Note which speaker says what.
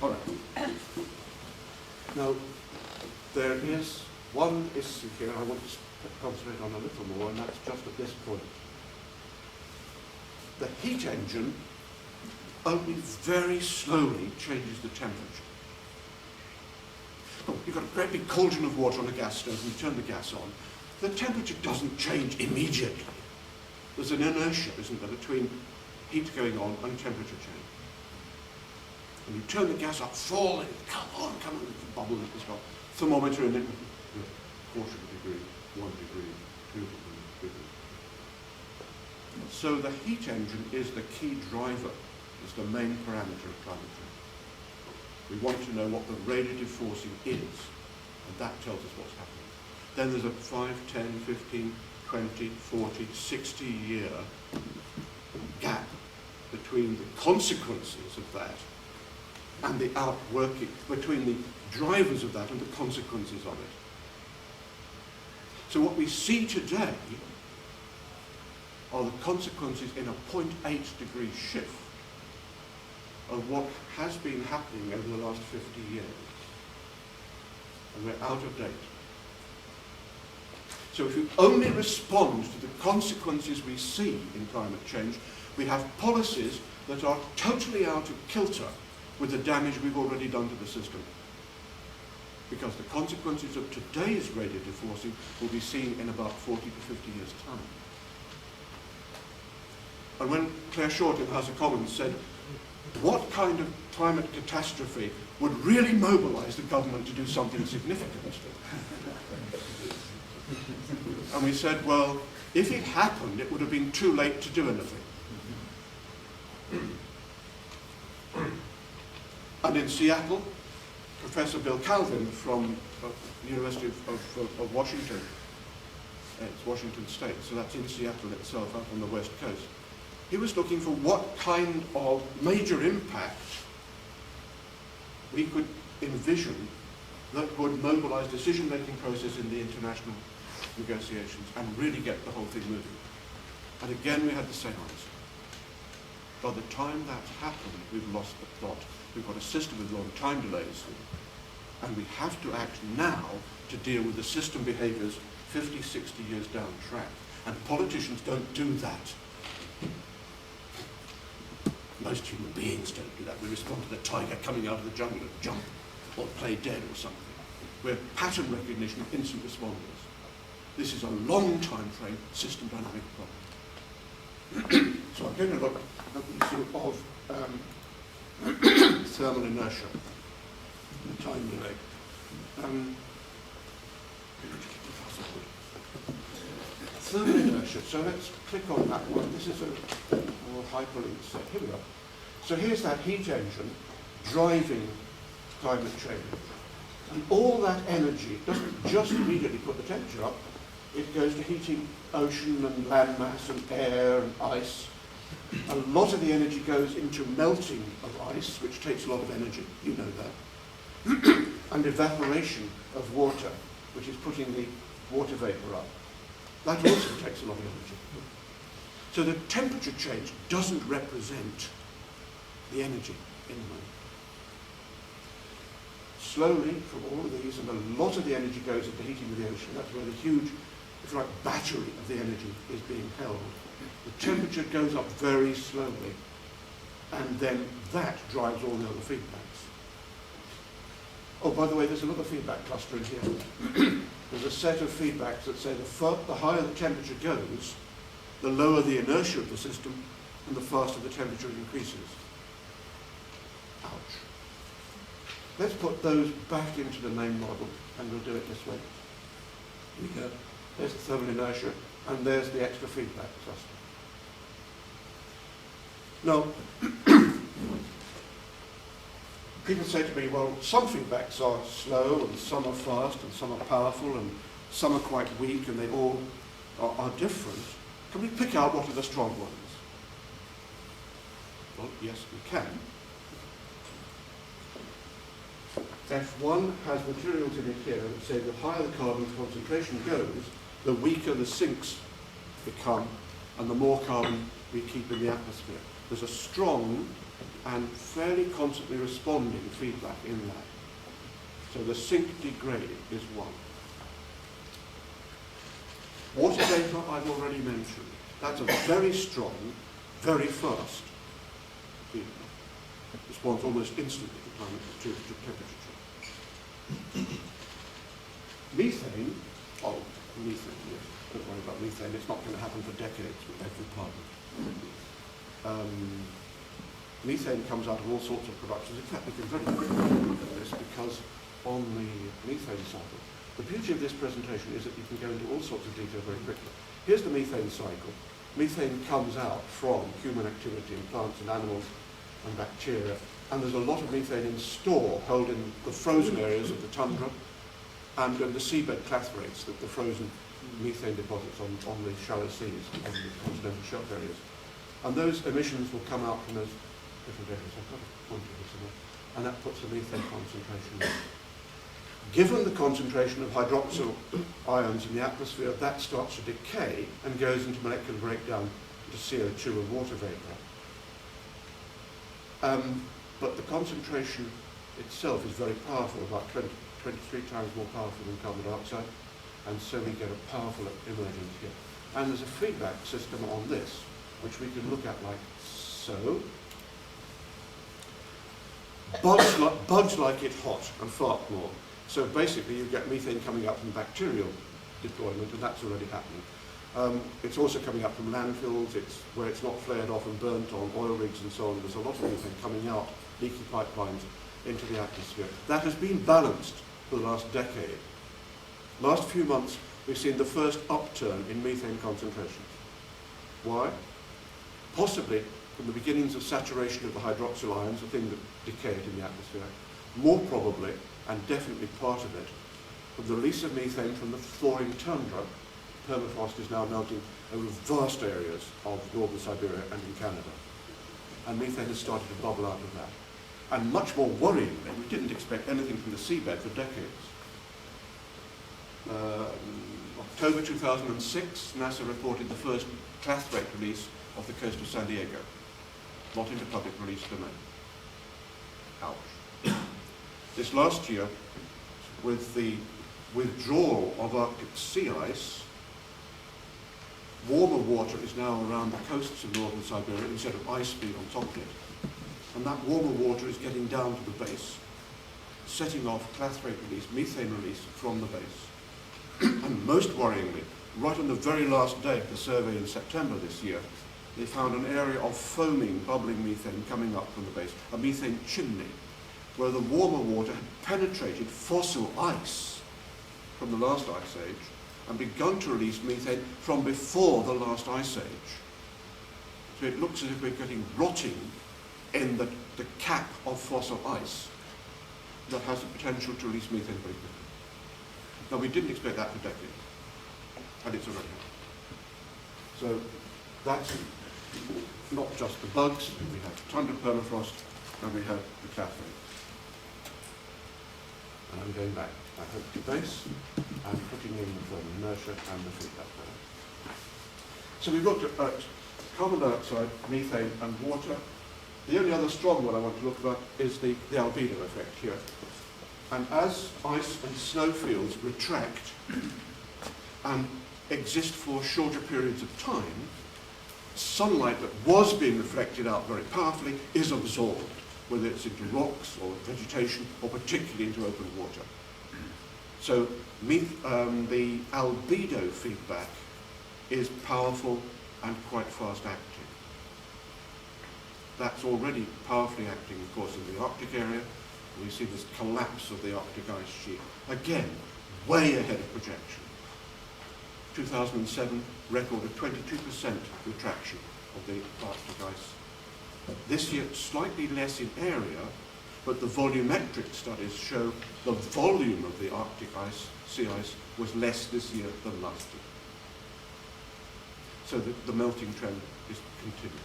Speaker 1: All right. Now, there is one issue here I want to concentrate on a little more, and that's just at this point. The heat engine only very slowly changes the temperature. Oh, you've got a great big cauldron of water on a gas stove, and you turn the gas on. The temperature doesn't change immediately. There's an inertia, isn't there, between heat going on and temperature change. And you turn the gas up, falling, come on, the bubble at the top. Thermometer in it, quarter of a degree, 1 degree, 2 degrees. So the heat engine is the key driver, is the main parameter of climate change. We want to know what the radiative forcing is, and that tells us what's happening. Then there's a 5, 10, 15, 20, 40, 60-year gap between the consequences of that and the outworking, between the drivers of that and the consequences of it. So what we see today are the consequences in a 0.8 degree shift of what has been happening over the last 50 years. And we're out of date. So if you only respond to the consequences we see in climate change, we have policies that are totally out of kilter with the damage we've already done to the system. Because the consequences of today's radiative forcing will be seen in about 40 to 50 years' time. And when Claire Short in the House of Commons said, what kind of climate catastrophe would really mobilize the government to do something significant? And we said, well, if it happened, it would have been too late to do anything. And in Seattle, Professor Bill Calvin from the University of Washington, it's Washington State, so that's in Seattle itself, up on the west coast. He was looking for what kind of major impact we could envision that would mobilize decision-making process in the international negotiations and really get the whole thing moving. And again, we had the same answer. By the time that's happened, we've lost the plot. We've got a system with long time delays, and we have to act now to deal with the system behaviors 50, 60 years down the track. And politicians don't do that. Most human beings don't do that. We respond to the tiger coming out of the jungle and jump, or play dead or something. We're pattern recognition, instant responders. This is a long time frame system dynamic problem. So I'm going to look at the issue of thermal inertia, the time delay. Thermal inertia, so let's click on that one. This is a more hyperlink set. Here we go. So here's that heat engine driving climate change. And all that energy doesn't just immediately put the temperature up, it goes to heating ocean and land mass and air and ice. A lot of the energy goes into melting of ice, which takes a lot of energy, you know that, and evaporation of water, which is putting the water vapor up. That also takes a lot of energy. So the temperature change doesn't represent the energy in the moment. Slowly, from all of these, and a lot of the energy goes into heating of the ocean. That's where the huge, if you like, battery of the energy is being held. The temperature goes up very slowly, and then that drives all the other feedbacks. Oh, by the way, there's another feedback cluster in here. There's a set of feedbacks that say the higher the temperature goes, the lower the inertia of the system, and the faster the temperature increases. Ouch. Let's put those back into the main model, and we'll do it this way. Here we go. There's the thermal inertia, and there's the extra feedback cluster. Now, people say to me, well, some feedbacks are slow, and some are fast, and some are powerful, and some are quite weak, and they all are different. Can we pick out what are the strong ones? Well, yes, we can. F1 has materials in it here that say the higher the carbon concentration goes, the weaker the sinks become, and the more carbon we keep in the atmosphere. There's a strong and fairly constantly responding feedback in that. So the sink degrade is one. Water vapour I've already mentioned. That's a very strong, very fast feedback. Responds almost instantly to temperature change. Methane, methane, yes. Don't worry about methane, it's not going to happen for decades with every partner. Methane comes out of all sorts of productions. In fact, we can very quickly look at this because on the methane cycle, the beauty of this presentation is that you can go into all sorts of detail very quickly. Here's the methane cycle. Methane comes out from human activity in plants and animals and bacteria, and there's a lot of methane in store, held in the frozen areas of the tundra and in the seabed clathrates, the frozen methane deposits on the shallow seas, on the continental shelf areas. And those emissions will come out from those different areas. I've got a pointer here somewhere. And that puts the methane concentration in. Given the concentration of hydroxyl ions in the atmosphere, that starts to decay and goes into molecular breakdown into CO2 and water vapour. But the concentration itself is very powerful, about 23 times more powerful than carbon dioxide, and so we get a powerful emergence here. And there's a feedback system on this, which we can look at like so. Bugs like it hot and fart more. So basically you get methane coming up from bacterial deployment, and that's already happening. It's also coming up from landfills, where it's not flared off and burnt on oil rigs and so on. There's a lot of methane coming out, leaky pipelines, into the atmosphere. That has been balanced for the last decade. Last few months, we've seen the first upturn in methane concentrations. Why? Possibly from the beginnings of saturation of the hydroxyl ions, a thing that decayed in the atmosphere. More probably, and definitely part of it, from the release of methane from the thawing tundra. Permafrost is now melting over vast areas of northern Siberia and in Canada. And methane has started to bubble out of that. And much more worryingly, we didn't expect anything from the seabed for decades. October 2006, NASA reported the first clathrate release off the coast of San Diego, not into public release domain. Ouch. This last year, with the withdrawal of Arctic sea ice, warmer water is now around the coasts of northern Siberia instead of ice being on top of it. And that warmer water is getting down to the base, setting off clathrate release, methane release from the base. And most worryingly, right on the very last day of the survey in September this year, they found an area of foaming, bubbling methane coming up from the base, a methane chimney, where the warmer water had penetrated fossil ice from the last ice age and begun to release methane from before the last ice age. So it looks as if we're getting rotting in the cap of fossil ice that has the potential to release methane very quickly. Now, we didn't expect that for decades, and it's already happened. So that's not just the bugs, we have tundra permafrost, and we have the clathrate. And I'm going back, I hope, to base, and putting in the thermal inertia and the feedback there. So we've looked at carbon dioxide, methane, and water. The only other strong one I want to look at is the albedo effect here. And as ice and snow fields retract and exist for shorter periods of time, sunlight that was being reflected out very powerfully is absorbed, whether it's into rocks or vegetation or particularly into open water. So the albedo feedback is powerful and quite fast acting. That's already powerfully acting, of course, in the Arctic area. We see this collapse of the Arctic ice sheet. Again, way ahead of projection. 2007 recorded 22% retraction of the Arctic ice. This year, slightly less in area, but the volumetric studies show the volume of the Arctic ice, sea ice, was less this year than last year. So the melting trend is continuing.